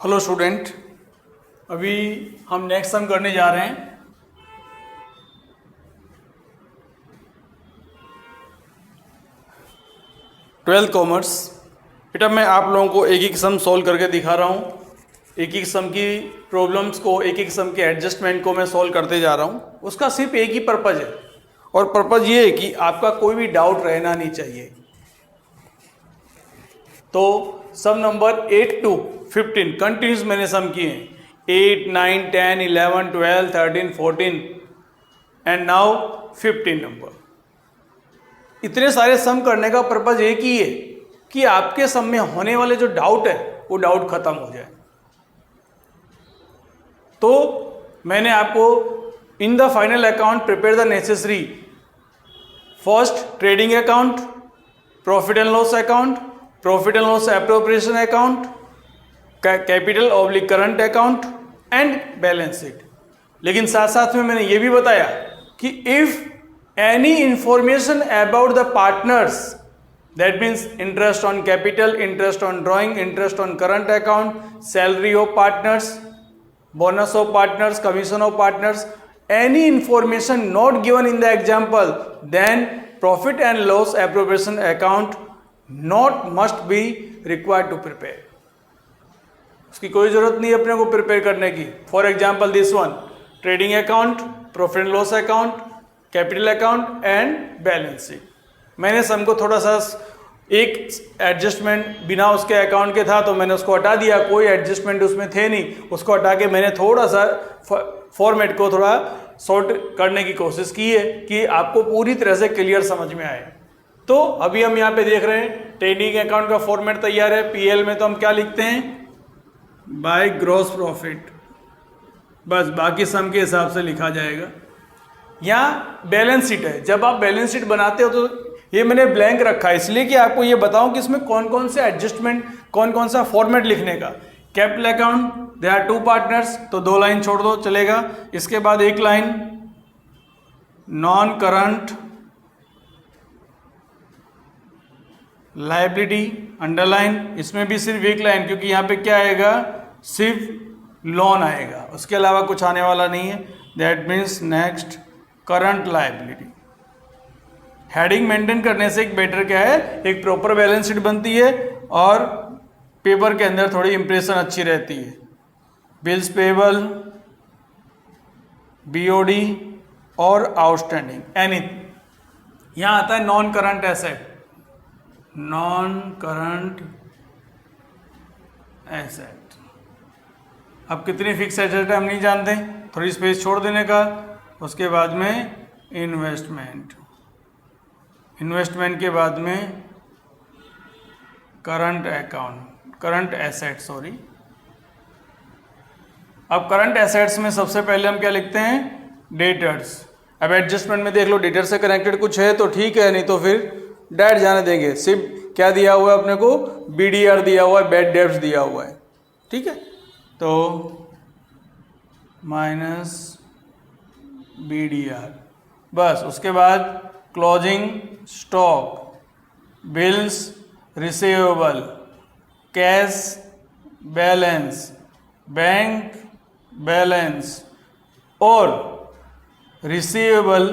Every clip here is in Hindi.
हेलो स्टूडेंट, अभी हम नेक्स्ट सम करने जा रहे हैं। Twelfth commerce. बेटा मैं आप लोगों को एक एक सम सॉल्व करके दिखा रहा हूँ। एक एक सम की प्रॉब्लम्स को, एक एक सम के एडजस्टमेंट को मैं सॉल्व करते जा रहा हूँ। उसका सिर्फ एक ही पर्पज़ है, और पर्पज़ ये है कि आपका कोई भी डाउट रहना नहीं चाहिए। तो सम नंबर 8 to 15 कंटिन्यूस मैंने सम किए हैं। 8, 9, 10, 11, 12, 13, 14 एंड नाउ 15 नंबर। इतने सारे सम करने का पर्पज एक ही है कि आपके सम में होने वाले जो डाउट है वो डाउट खत्म हो जाए। तो मैंने आपको in the final account prepare the necessary first trading account, profit and loss account, profit and loss appropriation account, capital oblique current account and balance sheet. लेकिन साथ साथ में मैंने ये भी बताया कि if any information about the partners, that means interest on capital, interest on drawing, interest on current account, salary of partners, bonus of partners, commission of partners, any information not given in the example, then profit and loss appropriation account not must be required to prepare. उसकी कोई जरूरत नहीं है अपने को प्रिपेयर करने की। For example this one, trading account, profit and loss account, capital account and balance sheet. मैंने सम को थोड़ा सा एक एडजस्टमेंट बिना उसके अकाउंट के था तो मैंने उसको हटा दिया, कोई एडजस्टमेंट उसमें थे नहीं, उसको हटा के मैंने थोड़ा सा फॉर्मेट को थोड़ा शॉर्ट करने की कोशिश की है कि आपको पूरी तरह से क्लियर समझ में आए। तो अभी हम यहाँ पे देख रहे हैं ट्रेडिंग अकाउंट का फॉर्मेट तैयार है। पीएल में तो हम क्या लिखते हैं, बाय ग्रॉस प्रॉफिट, बस बाकी सम के हिसाब से लिखा जाएगा। यहाँ बैलेंस शीट है, जब आप बैलेंस शीट बनाते हो तो ये मैंने ब्लैंक रखा है इसलिए कि आपको ये बताऊं कि इसमें कौन कौन से एडजस्टमेंट, कौन कौन सा फॉर्मेट लिखने का। Capital account, they are 2 partners, तो 2 लाइन छोड़ दो चलेगा। इसके बाद एक line non current liability, underline, इसमें भी सिर्फ एक लाइन, क्योंकि यहाँ पे क्या आएगा, सिर्फ लोन आएगा, उसके अलावा कुछ आने वाला नहीं है। That means next current liability. Heading maintain करने से एक बेटर क्या है, एक प्रॉपर बैलेंस शीट बनती है और पेपर के अंदर थोड़ी इंप्रेशन अच्छी रहती है। बिल्स पेबल, बीओडी और आउटस्टैंडिंग एनी। यहां आता है non current asset, non current asset. अब कितनी फिक्स एसेट है हम नहीं जानते, थोड़ी स्पेस छोड़ देने का। उसके बाद में इन्वेस्टमेंट, इन्वेस्टमेंट के बाद में current account, current asset sorry. अब करंट एसेट्स में सबसे पहले हम क्या लिखते हैं, डेटर्स। अब एडजस्टमेंट में देख लो, डेटर से कनेक्टेड कुछ है तो ठीक है, नहीं तो फिर डेट जाने देंगे। सिर्फ क्या दिया हुआ है अपने को, बीडीआर दिया हुआ है, बैड डेट्स दिया हुआ है, ठीक है। तो माइनस बीडीआर, बस। उसके बाद closing stock, bills receivable, cash balance, bank balance और रिसीवेबल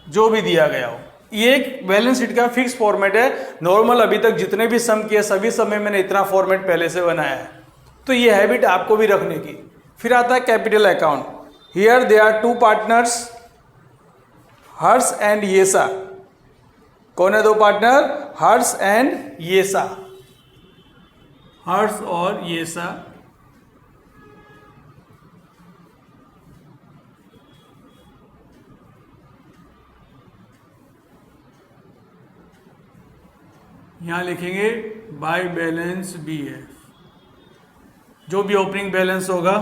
जो भी दिया गया हो। ये एक बैलेंस शीट का फिक्स फॉर्मेट है। नॉर्मल अभी तक जितने भी सम किए सभी सम में मैंने इतना फॉर्मेट पहले से बनाया है, तो ये हैबिट आपको भी रखने की। फिर आता है capital account. Here they are 2 partners, Harsh and Yesa. कौन है 2 पार्टनर, हर्ष एंड येसा, हर्ष और येसा। यहां लिखेंगे बाय बैलेंस बीएफ, जो भी ओपनिंग बैलेंस होगा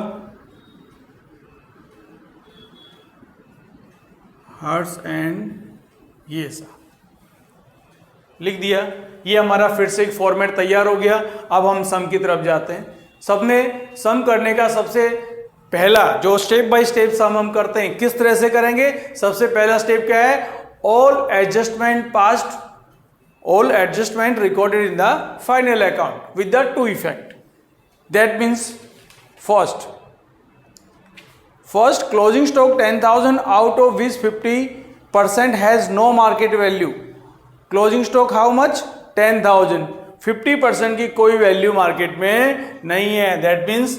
हर्ष एंड येसा लिख दिया। ये हमारा फिर से एक फॉर्मेट तैयार हो गया। अब हम सम की तरफ जाते हैं। सब में सम करने का सबसे पहला जो स्टेप बाय स्टेप सम हम करते हैं, किस तरह से करेंगे। सबसे पहला स्टेप क्या है, all adjustment past all adjustment recorded in the final account with the two effect. That means first closing stock 10,000 out of which 50% has no market value. Closing stock how much? 10,000. 50% की कोई वैल्यू मार्केट में नहीं है. That means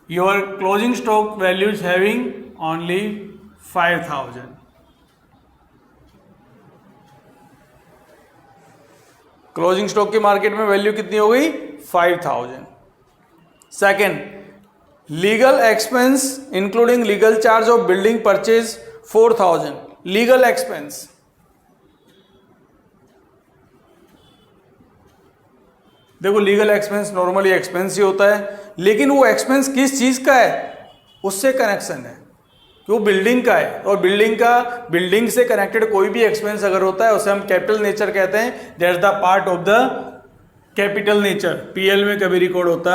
your closing stock value is having only 5,000. Closing stock की मार्केट में वैल्यू कितनी हो गई? 5,000. Second, legal expense including legal charge of building purchase 4,000. Legal expense, देखो लीगल एक्सपेंस नॉर्मली एक्सपेंस ही होता है, लेकिन वो एक्सपेंस किस चीज का है उससे कनेक्शन है कि वो बिल्डिंग का है. और बिल्डिंग से कनेक्टेड कोई भी एक्सपेंस अगर होता है उसे हम कैपिटल नेचर कहते हैं. That is the part of the capital nature. PL में कभी रिकॉर्ड होता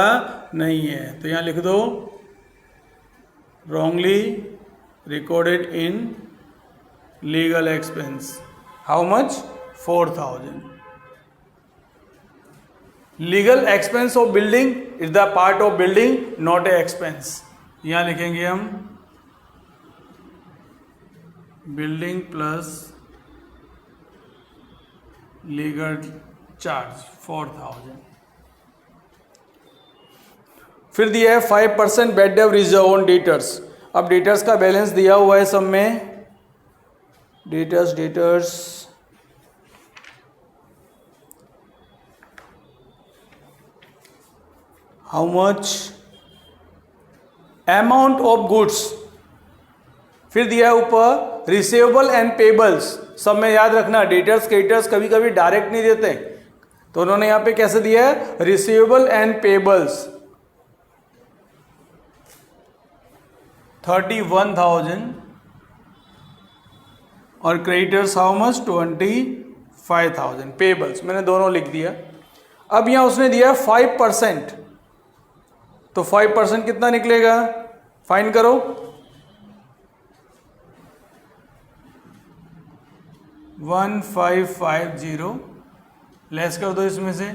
नहीं है. तो यहां लिख दो wrongly recorded in legal expense. How much? 4,000. Legal expense of building is the part of building, not a expense. यहां लिखेंगे हम बिल्डिंग प्लस लीगल चार्ज 4,000. फिर दिया है 5% bad debt reserve on debtors. अब डेटर्स का बैलेंस दिया हुआ है सब में. Debtors how much? Amount of goods. फिर दिया है ऊपर रिसीवेबल एंड पेबल्स. सब में याद रखना डेटर्स क्रेडिटर्स कभी कभी डायरेक्ट नहीं देते, तो उन्होंने यहां पे कैसे दिया है? रिसीवेबल एंड पेबल्स 31,000 और क्रेडिटर्स हाउ मच? 25,000. पेबल्स मैंने दोनों लिख दिया. अब यहां उसने दिया 5%, तो 5% कितना निकलेगा? फाइंड करो. 1550 लेस कर दो इसमें से.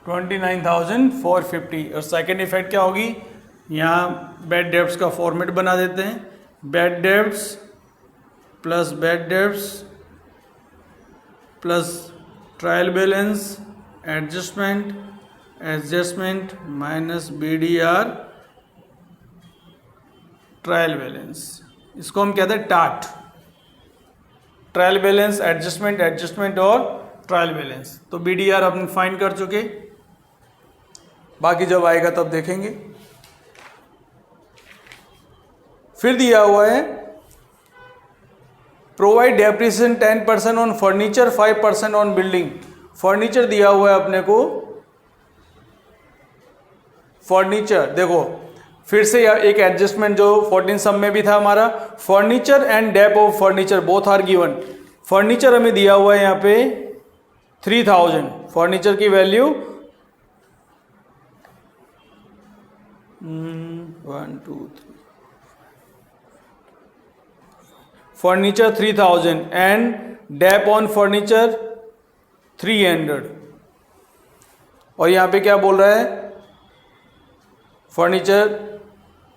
29,450. और सेकेंड इफेक्ट क्या होगी? यहाँ बैड डेब्ट्स का फॉर्मेट बना देते हैं. Bad debts plus bad debts plus trial balance adjustment minus BDR trial balance. इसको हम कहते हैं टाट. ट्रायल बैलेंस, एडजस्टमेंट और ट्रायल बैलेंस. तो BDR अपन फाइंड कर चुके, बाकी जब आएगा तब देखेंगे. फिर दिया हुआ है provide depreciation 10% on furniture 5% on building. Furniture दिया हुआ है अपने को. फर्नीचर देखो फिर से एक एडजस्टमेंट जो 14 सम में भी था हमारा. Furniture and dep of furniture both are given. Furniture हमें दिया हुआ है यहाँ पे 3,000. फर्नीचर की value 1 2 3 furniture 3,000 and dep on furniture 300. और यहां पे क्या बोल रहा है? फर्नीचर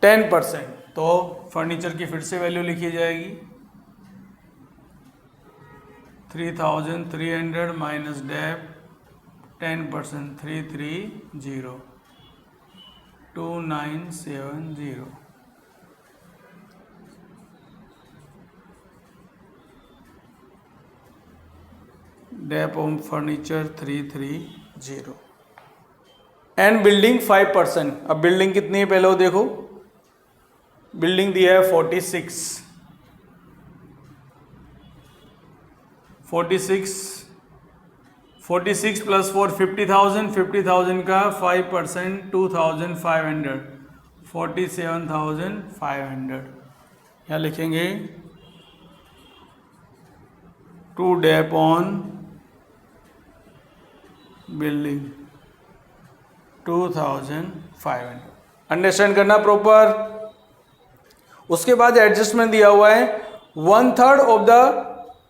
10%. तो फर्नीचर की फिर से वैल्यू लिखी जाएगी 3,300 minus dep 10% 330 2970. Dep on furniture 330 and building 5%. अब बिल्डिंग कितनी है पहले वो देखो. बिल्डिंग दिया है 46 प्लस 4 50,000. 50,000 का 5% 2,500 47,500. यहाँ लिखेंगे to dep on building 2,500. Understand करना प्रॉपर. उसके बाद एडजस्टमेंट दिया हुआ है 1/3 of the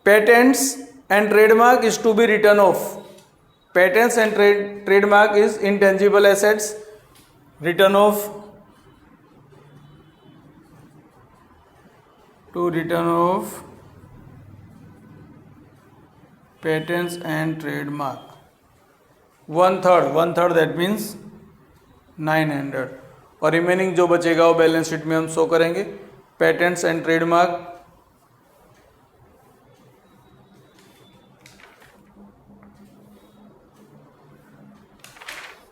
patents and trademark is to be written off. Patents and trademark is intangible assets. Written off to return of patents and trademark 1/3 that means 900. और रिमेनिंग जो बचेगा वो बैलेंस शीट में हम शो करेंगे. पेटेंट्स एंड ट्रेडमार्क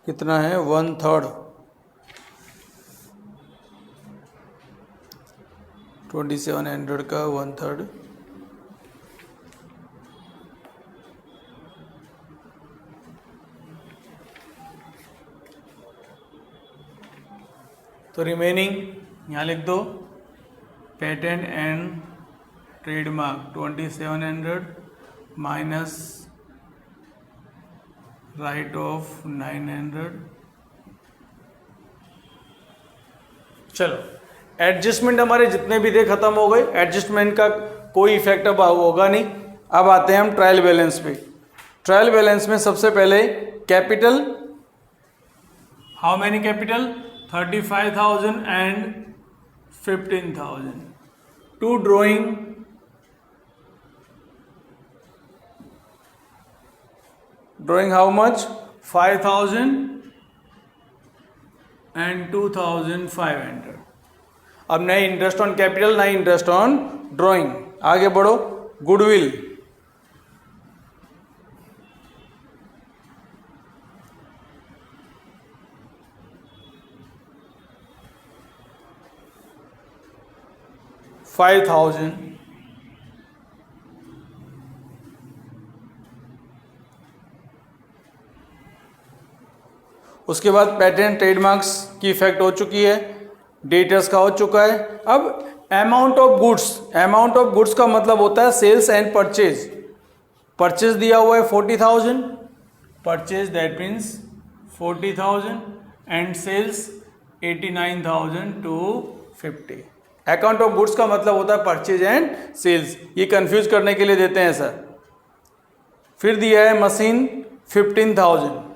कितना है 1/3 2700 का 1/3 तो रिमेनिंग यहाँ लिख दो. Patent and trademark 2700 minus right of 900. चलो एडजस्टमेंट हमारे जितने भी थे खत्म हो गए. एडजस्टमेंट का कोई इफेक्ट अब होगा नहीं. अब आते हैं हम ट्रायल बैलेंस पे. ट्रायल बैलेंस में सबसे पहले capital. How many capital 35,000 and 15,000. To drawing how much 5,000 and 2,500. अब नए इंटरेस्ट ऑन कैपिटल नए इंटरेस्ट ऑन ड्रॉइंग. आगे बढ़ो. गुडविल $5,000. उसके बाद पेटेंट ट्रेडमार्क्स की इफेक्ट हो चुकी है. डेटर्स का हो चुका है. अब amount of goods. Amount of goods का मतलब होता है सेल्स एंड परचेज. परचेज दिया हुआ है 40,000. Purchase that means 40,000 and sales 89,250. Account of goods का मतलब होता है परचेज एंड सेल्स. ये कंफ्यूज करने के लिए देते हैं सर. फिर दिया है मशीन 15,000.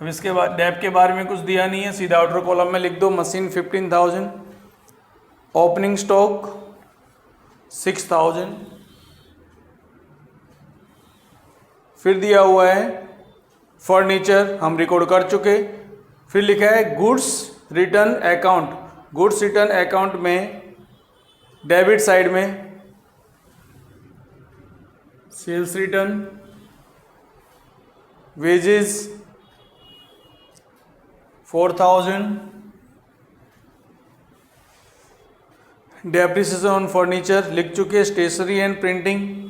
अब इसके बाद डेप के बारे में कुछ दिया नहीं है. सीधा आउटर कॉलम में लिख दो मशीन 15,000. Opening stock 6,000. फिर दिया हुआ है फर्नीचर हम रिकॉर्ड कर चुके. फिर लिखा है goods return account. Goods return account में डेबिट साइड में sales return, wages 4,000, depreciation on furniture लिख चुके. Stationery and printing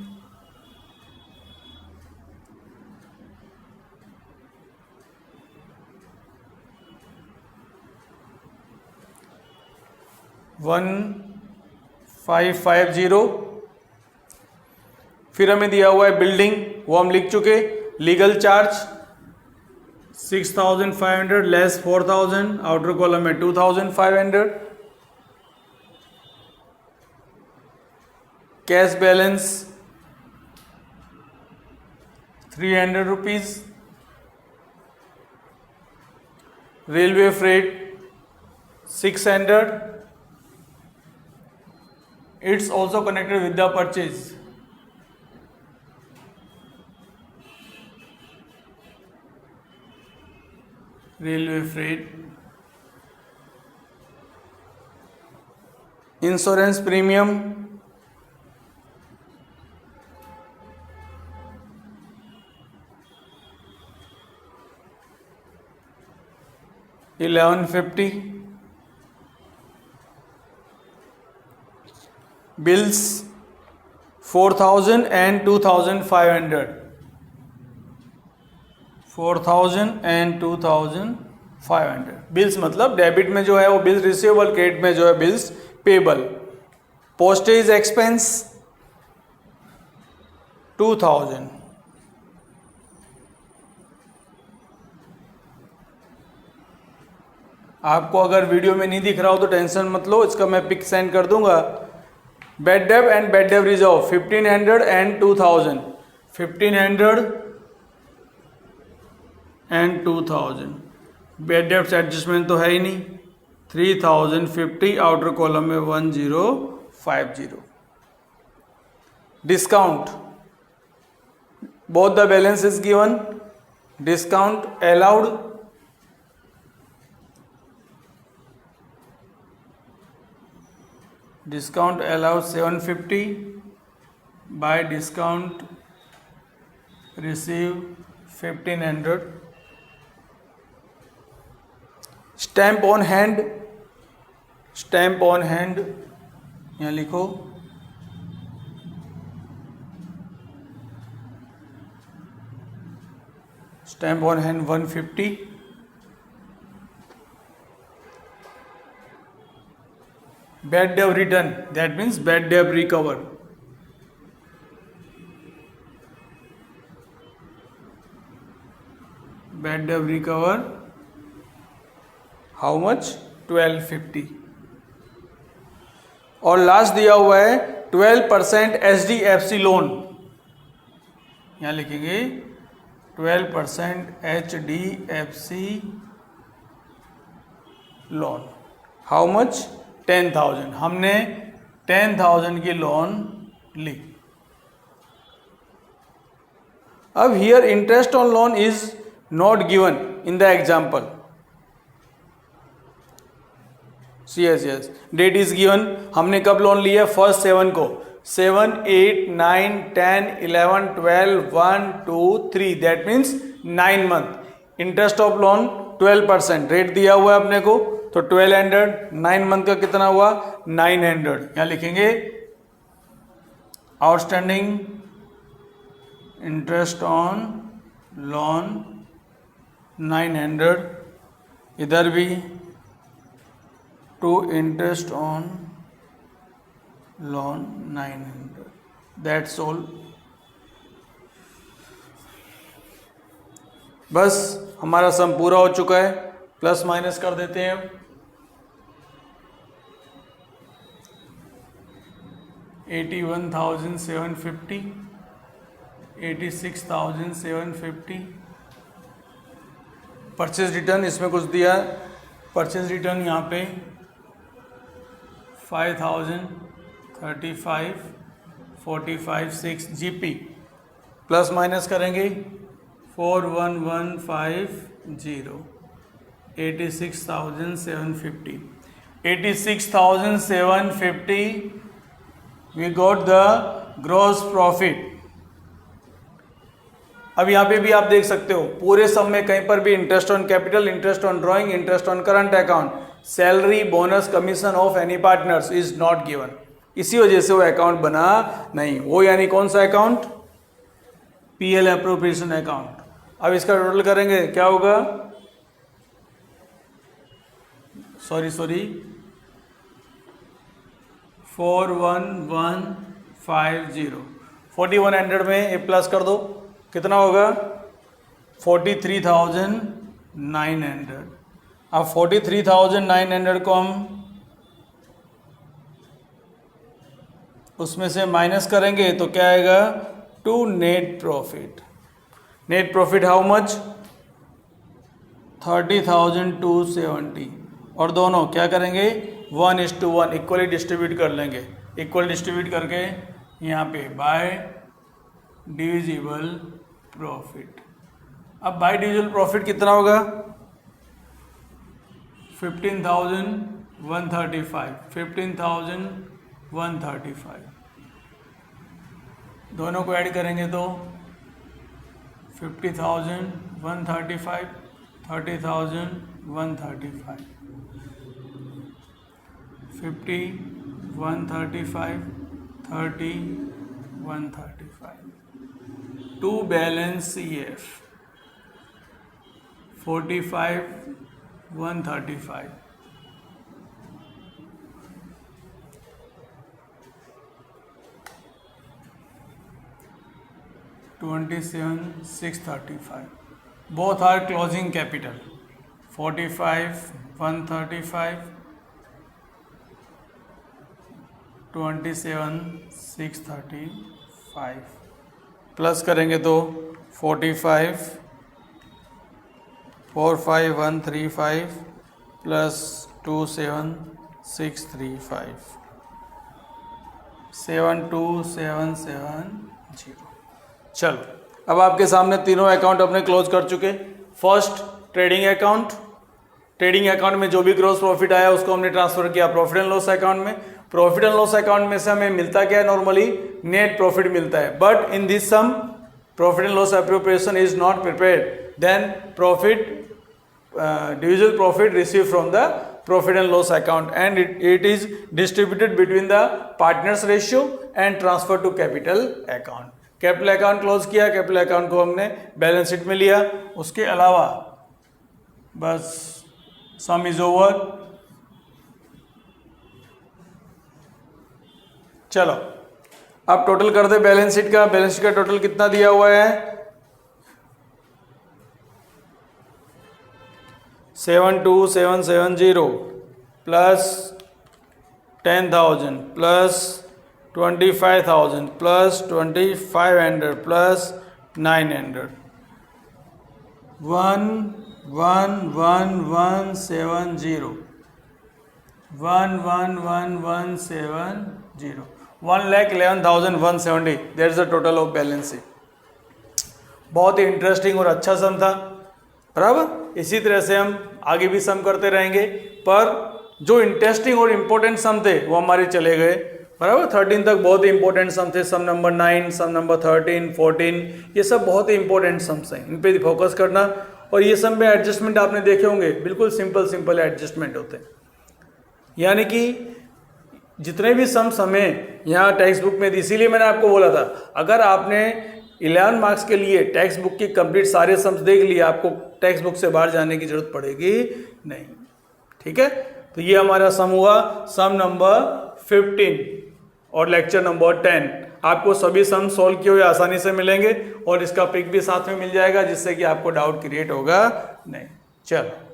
1,550. फिर हमें दिया हुआ है बिल्डिंग वो हम लिख चुके. Legal charge 6,500 less 4,000. Outer column में 2,500. Cash balance 300 rupees. Railway freight 600. It's also connected with the purchase. Railway freight. Insurance premium 1,150. Bills 4,000 and 2,500. 4,000 and 2,500. Bills मतलब डेबिट में जो है वो बिल्स रिसीवेबल, क्रेडिट में जो है बिल्स पेबल. Postage expense 2,000. आपको अगर वीडियो में नहीं दिख रहा हो तो टेंशन मत लो, इसका मैं पिक सेंड कर दूंगा। Bad डेब and bad डेब reserve 1500 and 2000, 1500 and 2000। Bad debts adjustment तो है ही नहीं। 3050 आउटर कॉलम में 1050। Discount, both the balance is given, discount allowed, discount allowed 750, by discount receive 1500, stamp on hand, stamp on hand यहाँ लिखो, stamp on hand 150, bad debt return, that means bad debt recover, bad debt recover how much 1250। और लास्ट दिया हुआ है 12% HDFC लोन, यहाँ लिखेंगे 12% HDFC लोन, हाउ मच 10,000। हमने 10,000 की लोन ली। अब here interest on loan is not given in the example. Yes date is given. हमने कब लोन लिया? 1 7 को। 7 8 9 10 11 12 1 2 3, that means 9 month. Interest of loan 12%, rate दिया हुआ है अपने को, तो 1200, 9 मंथ का कितना हुआ 900। यहाँ लिखेंगे आउटस्टैंडिंग इंटरेस्ट ऑन लोन 900, इधर भी to interest on loan 900, that's all. बस हमारा सम पूरा हो चुका है। प्लस माइनस कर देते हैं। 81,750, 86,750। परचेज रिटर्न इसमें कुछ दिया, परचेज रिटर्न यहाँ पे 5,000, 35, 45, 6 GP। प्लस माइनस करेंगे 41,150, 86,750, 86,750 we got the gross profit। अब यहाँ पे भी आप देख सकते हो पूरे सम में कहीं पर भी interest on capital, interest on drawing, interest on current account, salary, bonus, commission of any partners is not given. इसी वजह से वो अकाउंट बना नहीं। वो यानी कौन सा अकाउंट? PL appropriation account. अब इसका टोटल करेंगे क्या होगा? सॉरी 41,150। 4100 में ए प्लस कर दो, कितना होगा 43,900। अब 43,900 को हम उसमें से माइनस करेंगे तो क्या आएगा? To net profit. Net profit how much? 30,270। और दोनों क्या करेंगे? 1:1 इक्वली डिस्ट्रीब्यूट कर लेंगे। इक्वल डिस्ट्रीब्यूट करके यहाँ पे बाय डिविजिबल प्रॉफिट। अब बाय डिविजिबल प्रॉफिट कितना होगा? 15,135, 15,135। दोनों को ऐड करेंगे तो 50,135, 30,135, 50,135, 30,135। To balance CF 45,135। $27,635। Both are closing capital 45, 135, 27, 635 plus करेंगे तो 45, 45135 प्लस 27635 72770। चलो अब आपके सामने तीनों अकाउंट अपने क्लोज कर चुके। First trading account, trading account में जो भी ग्रॉस प्रॉफिट आया उसको हमने ट्रांसफर किया प्रॉफिट एंड लॉस अकाउंट में। प्रॉफिट एंड लॉस अकाउंट में से हमें मिलता क्या है, नॉर्मली नेट प्रॉफिट मिलता है, but in this sum profit and loss appropriation is not prepared, then profit divisible profit receive from the profit and loss account and it is distributed between the partners ratio and transfer to capital account. Capital account close किया, कैपिटल अकाउंट को हमने बैलेंस शीट में लिया। उसके अलावा बस सम इज ओवर। चलो अब टोटल कर दे बैलेंस शीट का। बैलेंस शीट का टोटल कितना दिया हुआ है, 72770 plus 10,000 plus 25,000 plus 2,500 plus 900 1,11,170 1,11,170 1,11,170 that's the total of balance sheet. बहुत ही इंटरेस्टिंग और अच्छा सम था, बराबर। इसी तरह से हम आगे भी सम करते रहेंगे, पर जो इंटरेस्टिंग और इम्पोर्टेंट सम थे वो हमारे चले गए, बराबर। 13 तक बहुत ही इंपॉर्टेंट सम थे, सम नंबर 9, सम नंबर 13, 14, ये सब बहुत ही इंपॉर्टेंट सम्स हैं, इन पे फोकस करना। और ये सब में एडजस्टमेंट आपने देखे होंगे, बिल्कुल सिंपल एडजस्टमेंट होते हैं। यानी कि जितने भी सम्स हमें यहाँ टेक्स्ट बुक में, इसीलिए मैंने आपको बोला था अगर आपने 11 मार्क्स के लिए टेक्स्ट बुक की कंप्लीट सारे सम्स देख लिए, आपको टेक्स्ट बुक से बाहर जाने की जरूरत पड़ेगी नहीं, ठीक है। तो ये हमारा सम हुआ, सम नंबर 15 और लेक्चर नंबर 10। आपको सभी सम सॉल्व किए हुए आसानी से मिलेंगे और इसका पिक भी साथ में मिल जाएगा, जिससे कि आपको डाउट क्रिएट होगा नहीं। चलो।